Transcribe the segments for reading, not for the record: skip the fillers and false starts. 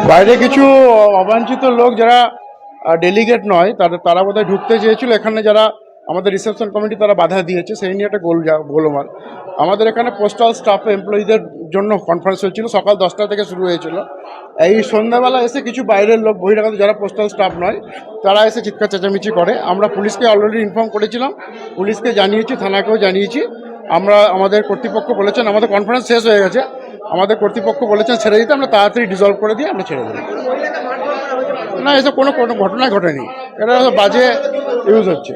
বাইরে কিছু অবাঞ্ছিত লোক যারা ডেলিগেট নয় তারা বোধহয় ঢুকতে চেয়েছিল এখানে, যারা আমাদের রিসেপশন কমিটি তারা বাধা দিয়েছে, সেই নিয়ে একটা গোলমাল। আমাদের এখানে পোস্টাল স্টাফ এমপ্লয়ীদের জন্য কনফারেন্স হয়েছিল, সকাল 10টা থেকে শুরু হয়েছিল। এই সন্ধ্যাবেলা এসে কিছু বাইরের লোক, বহিরাগত যারা পোস্টাল স্টাফ নয়, তারা এসে চিৎকার চেঁচামেচি করে। আমরা পুলিশকে অলরেডি ইনফর্ম করেছিলাম, পুলিশকে জানিয়েছি, থানাকেও জানিয়েছি। আমাদের কর্তৃপক্ষ বলেছেন, আমাদের কনফারেন্স শেষ হয়ে গেছে, আমাদের কর্তৃপক্ষ বলেছেন ছেড়ে দিতে, আমরা তাড়াতাড়ি ডিজলভ করে দিয়ে আমরা ছেড়ে দিই। না, এসব কোনো ঘটনাই ঘটেনি, এটা বাজে ইউজ হচ্ছে।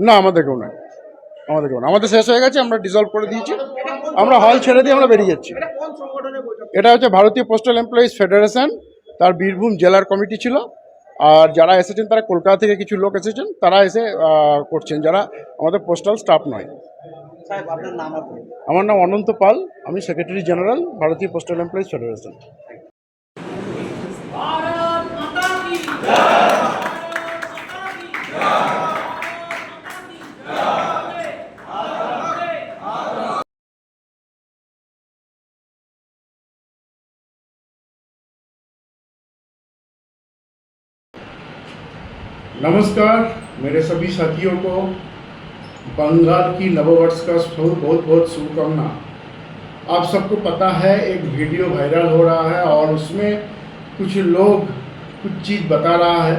না, আমাদের কেউ নয়, আমাদের শেষ হয়ে গেছে, আমরা ডিজলভ করে দিয়েছি, আমরা হল ছেড়ে দিয়ে আমরা বেরিয়ে যাচ্ছি। এটা হচ্ছে ভারতীয় পোস্টাল এমপ্লয়িজ ফেডারেশন, তার বীরভূম জেলার কমিটি ছিল। আর যারা এসেছেন তারা কলকাতা থেকে কিছু লোক এসেছেন, তারা এসে করছেন, যারা আমাদের পোস্টাল স্টাফ নয়। আমার নাম অনন্ত পাল, আমি সেক্রেটারি জেনারেল ভারতীয় পোস্টাল এমপ্লয়িজ ফেডারেশন। नमस्कार मेरे सभी साथियों को बंगाल की नववर्ष का बहुत बहुत शुभकामना। आप सबको पता है एक वीडियो वायरल हो रहा है और उसमें कुछ लोग कुछ चीज़ बता रहा है।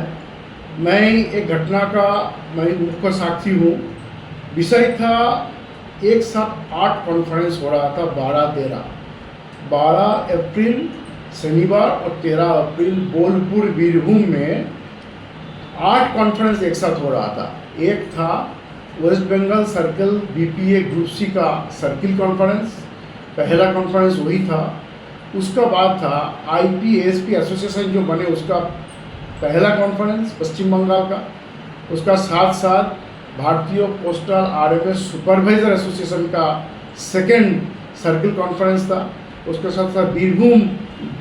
मैं एक घटना का मैं मुख्य साक्षी हूँ। विषय था एक साथ 8 कॉन्फ्रेंस हो रहा था, 12 अप्रैल शनिवार और 13 अप्रैल बोलपुर बीरभूम में 8 कॉन्फ्रेंस एक साथ हो रहा था। एक था West Bengal circle BPA group C का सर्किल कॉन्फ्रेंस, पहला कॉन्फ्रेंस वही था। उसका बाद था आईपीएसपी एसोसिएशन जो बने, उसका पहला कॉन्फ्रेंस पश्चिम बंगाल का। उसका साथ साथ भारतीय पोस्टल आरएमएस सुपरवाइजर एसोसिएशन का सेकेंड सर्किल कॉन्फ्रेंस था। उसके साथ साथ बीरभूम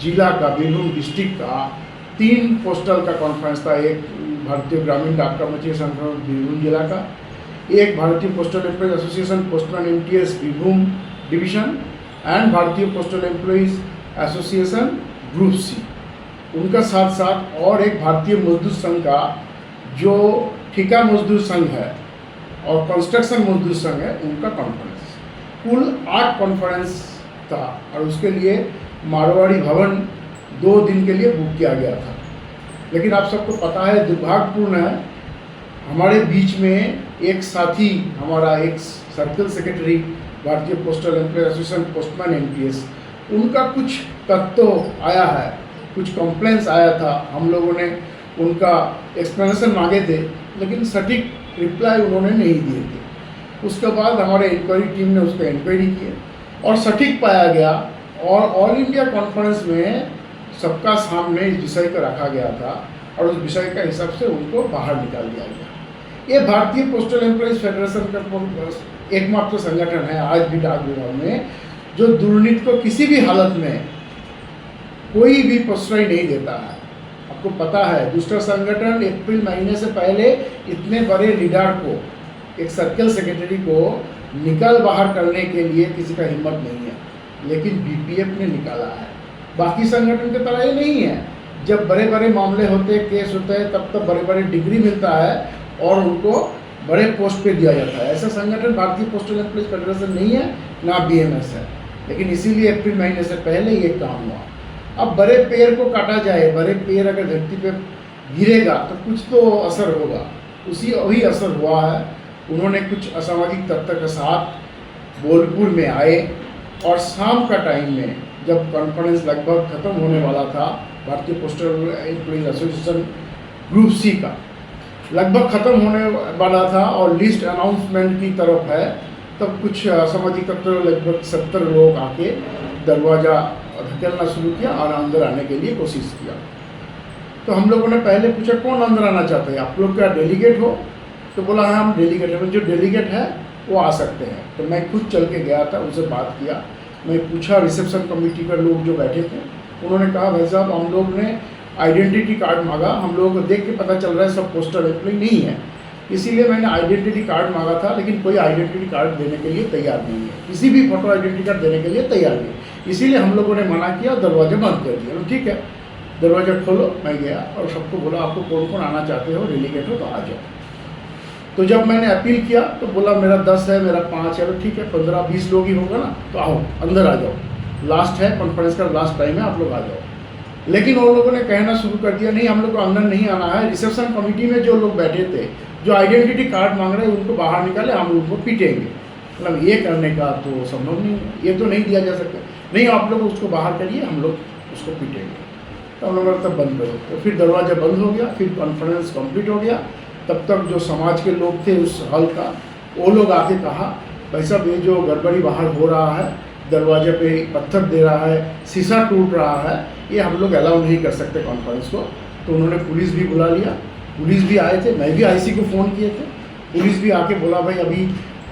जिला का, बीरभूम डिस्ट्रिक्ट का 3 पोस्टल का कॉन्फ्रेंस था। एक भारतीय ग्रामीण डाक कर्मचारी संगठन बीरभूम जिला का, एक Bharatiya postal employees association postman MTS Birbhum division and Bharatiya postal employees association group C, उनका साथ साथ और एक भारतीय मजदूर संघ का जो ठेका मजदूर संघ है और कंस्ट्रक्शन मजदूर संघ है, उनका कॉन्फ्रेंस। कुल 8 कॉन्फ्रेंस था और उसके लिए मारवाड़ी भवन 2 दिन के लिए बुक किया गया था। लेकिन आप सबको पता है, दुर्भाग्यपूर्ण है, हमारे बीच में एक साथी, हमारा एक सर्कल सेक्रेटरी भारतीय postal employees association postman MTS, उनका कुछ तथ्य आया है, कुछ कंप्लेंट्स आया था। हम लोगों ने उनका एक्सप्लेनेशन मांगे थे, लेकिन सटीक रिप्लाई उन्होंने नहीं दिए थे। उसके बाद हमारे इंक्वायरी टीम ने उसका इंक्वायरी किया और सटीक पाया गया और ऑल इंडिया कॉन्फ्रेंस में सबका सामने इस विषय को रखा गया था और उस विषय का हिसाब से उनको बाहर निकाल दिया गया। ये भारतीय पोस्टल एम्प्लॉयज फेडरेशन का एकमात्र संगठन है आज भी डाक विभाग में जो दुर्नीति को किसी भी हालत में कोई भी प्रश्रय नहीं देता है। आपको पता है, दूसरा संगठन अप्रैल महीने से पहले इतने बड़े लीडर को, एक सर्कल सेक्रेटरी को निकाल बाहर करने के लिए किसी का हिम्मत नहीं है, लेकिन बीपीएफ ने निकाला है। बाकी संगठन की तरह ये नहीं है, जब बड़े बड़े मामले होते हैं, केस होते हैं, तब बड़े बड़े डिग्री मिलता है और उनको बड़े पोस्ट पे दिया जाता है। ऐसा संगठन भारतीय पोस्टल एम्प्लॉयज फेडरेशन नहीं है, ना बीएमएस है। लेकिन इसीलिए अप्रैल महीने से पहले ये काम हुआ। अब बड़े पेड़ को काटा जाए, बड़े पेड़ अगर धरती पे गिरेगा तो कुछ तो असर होगा, वही असर हुआ है। उन्होंने कुछ असामाजिक तत्व के साथ बोलपुर में आए और शाम का टाइम में जब कॉन्फ्रेंस लगभग ख़त्म होने वाला था, भारतीय postal employees association group C का लगभग ख़त्म होने वाला था और लिस्ट अनाउंसमेंट की तरफ है, तब कुछ असामाजिक तत्व लगभग 70 लोग आके दरवाज़ा धकेलना शुरू किया और अंदर आने के लिए कोशिश किया। तो हम लोगों ने पहले पूछा कौन अंदर आना चाहते हैं, आप लोग क्या डेलीगेट हो? तो बोला हाँ हम डेलीगेट हैं, जो डेलीगेट है वो आ सकते हैं। तो मैं खुद चल के गया था, उनसे बात किया, मैं पूछा, रिसेप्शन कमेटी के लोग जो बैठे थे उन्होंने कहा भाई साहब हम लोग ने आइडेंटिटी कार्ड मांगा, हम लोगों को देख के पता चल रहा है सब पोस्टल एम्प्लॉय नहीं है, इसीलिए मैंने आइडेंटिटी कार्ड मांगा था, लेकिन कोई आइडेंटिटी कार्ड देने के लिए तैयार नहीं है, किसी भी फोटो आइडेंटिटी कार्ड देने के लिए तैयार नहीं। इसीलिए हम लोगों ने मना किया, दरवाज़ा बंद कर दिया। ठीक है, दरवाज़ा खोलो। मैं गया और सबको बोला आपको कौन कौन आना चाहते हो, डेलीगेट हो तो आ जाओ। तो जब मैंने अपील किया तो बोला मेरा 10 है, मेरा 5 है। ठीक है, 15-20 लोग ही होगा ना, तो आओ अंदर आ जाओ, लास्ट है कॉन्फ्रेंस का, लास्ट टाइम है, आप लोग आ जाओ। लेकिन वो लोगों ने कहना शुरू कर दिया नहीं, हम लोग को अंदर नहीं आना है। रिसेप्शन कमेटी में जो लोग बैठे थे, जो आइडेंटिटी कार्ड मांग रहे हैं, उनको बाहर निकाले, हम उनको पीटेंगे। मतलब ये करने का तो संभव नहीं है, ये तो नहीं दिया जा सकता। नहीं, आप लोग उसको बाहर करिए, हम लोग उसको पीटेंगे। तो हम लोग तब बंद करो। तो फिर दरवाज़ा बंद हो गया, फिर कॉन्फ्रेंस कंप्लीट हो गया। तब तक जो समाज के लोग थे उस हॉल का, वो लोग आके कहा भाई साहब ये जो गड़बड़ी बाहर हो रहा है, दरवाजे पे पत्थर दे रहा है, शीशा टूट रहा है, ये हम लोग अलाउ नहीं कर सकते कॉन्फ्रेंस को। तो उन्होंने पुलिस भी बुला लिया, पुलिस भी आए थे, मैं भी आईसी को फ़ोन किए थे। पुलिस भी आके बोला भाई अभी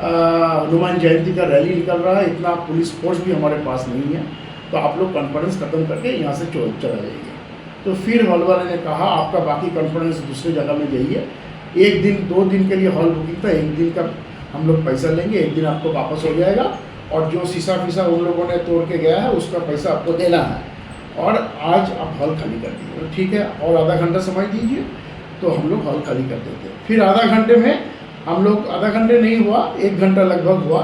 हनुमान जयंती का रैली निकल रहा है, इतना पुलिस फोर्स भी हमारे पास नहीं है, तो आप लोग कॉन्फ्रेंस ख़त्म करके यहाँ से चला जाइए। तो फिर हॉल वाले ने कहा आपका बाकी कॉन्फ्रेंस दूसरी जगह में जाइए, 1 दिन 2 दिन के लिए हॉल बुकिंग था, 1 दिन का हम लोग पैसा लेंगे, 1 दिन आपको वापस हो जाएगा, और जो शीशा फीसा उन लोगों ने तोड़ के गया है उसका पैसा आपको देना है, और आज आप हॉल खाली कर दीजिए। ठीक है, और आधा घंटा समय दीजिए। तो हम लोग हॉल खाली कर देते। फिर आधा घंटे में हम लोग, आधा घंटे नहीं हुआ, 1 घंटा लगभग हुआ,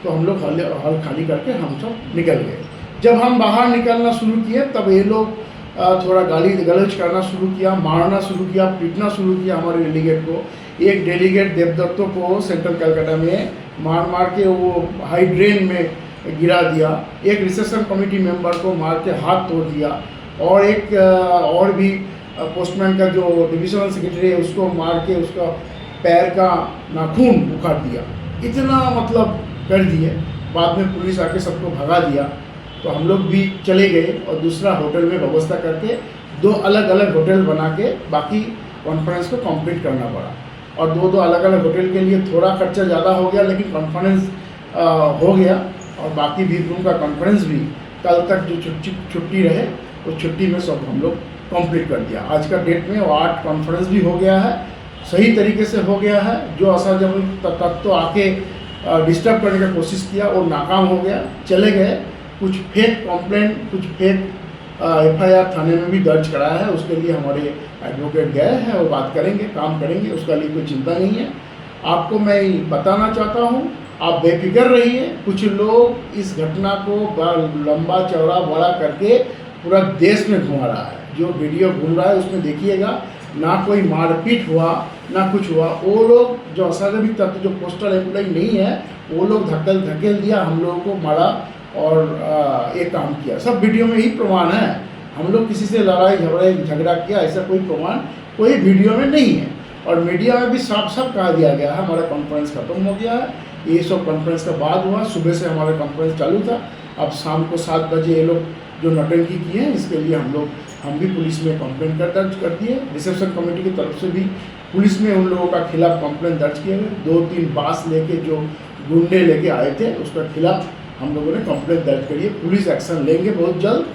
तो हम लोग हॉल खाली करके हम सब निकल गए। जब हम बाहर निकलना शुरू किए तब ये लोग थोड़ा गाली गलौज करना शुरू किया, मारना शुरू किया, पीटना शुरू किया हमारे डेलीगेट को। एक डेलीगेट देवदत्तों को सेंट्रल कलकत्ता में मार के वो हाई ड्रेन में गिरा दिया। एक रिसेप्शन कमेटी मेंबर को मार के हाथ तोड़ दिया, और एक और भी पोस्टमैन का जो डिविजनल सेक्रेटरी है उसको मार के उसका पैर का नाखून उखाड़ दिया। इतना मतलब कर दिए। बाद में पुलिस आके सबको भगा दिया। तो हम लोग भी चले गए और दूसरा होटल में व्यवस्था करके 2 अलग अलग होटल बना के बाकी कॉन्फ्रेंस को कंप्लीट करना पड़ा। और 2 अलग अलग होटल के लिए थोड़ा खर्चा ज़्यादा हो गया, लेकिन कॉन्फ्रेंस हो गया। और बाकी भी रूम का कॉन्फ्रेंस भी कल तक जो छुट्टी रहे उस छुट्टी में सब हम लोग कंप्लीट कर दिया। आज का डेट में वो 8 कॉन्फ्रेंस भी हो गया है, सही तरीके से हो गया है। जो असामाजिक तत्व आके डिस्टर्ब करने का कोशिश किया वो नाकाम हो गया, चले गए। कुछ फेक कंप्लेंट, कुछ फेक FIR थाने में भी दर्ज कराया है, उसके लिए हमारे एडवोकेट गए हैं, वो बात करेंगे, काम करेंगे, उसका लिए कोई चिंता नहीं है। आपको मैं बताना चाहता हूँ, आप बेफिक्र रहिए। कुछ लोग इस घटना को लंबा चौड़ा बड़ा करके पूरा देश में घुमा रहा है। जो वीडियो घूम रहा है उसमें देखिएगा, ना कोई मारपीट हुआ ना कुछ हुआ। वो लोग जो असामाजिक तत्व, जो पोस्टल एम्प्लॉय नहीं है, वो लोग धकेल दिया, हम लोगों को मारा और एक काम किया। सब वीडियो में ही प्रमाण है। हम लोग किसी से लड़ाई झगड़ा किया ऐसा कोई प्रमाण कोई वीडियो में नहीं है। और मीडिया में भी साफ कहा दिया गया है हमारा कॉन्फ्रेंस खत्म हो गया है। ये सब कॉन्फ्रेंस का बाद हुआ, सुबह से हमारा कॉन्फ्रेंस चालू था। अब शाम को 7 बजे ये लोग जो नौटंकी किए हैं, इसके लिए हम भी पुलिस में कंप्लेंट दर्ज कर दिए। रिसेप्शन कमेटी की तरफ से भी पुलिस में उन लोगों का खिलाफ कंप्लेंट दर्ज किए हुए। 2-3 बास लेके जो गुंडे लेके आए थे उसका खिलाफ हम लोगों ने कंप्लेंट दर्ज करी है। पुलिस एक्शन लेंगे बहुत जल्द।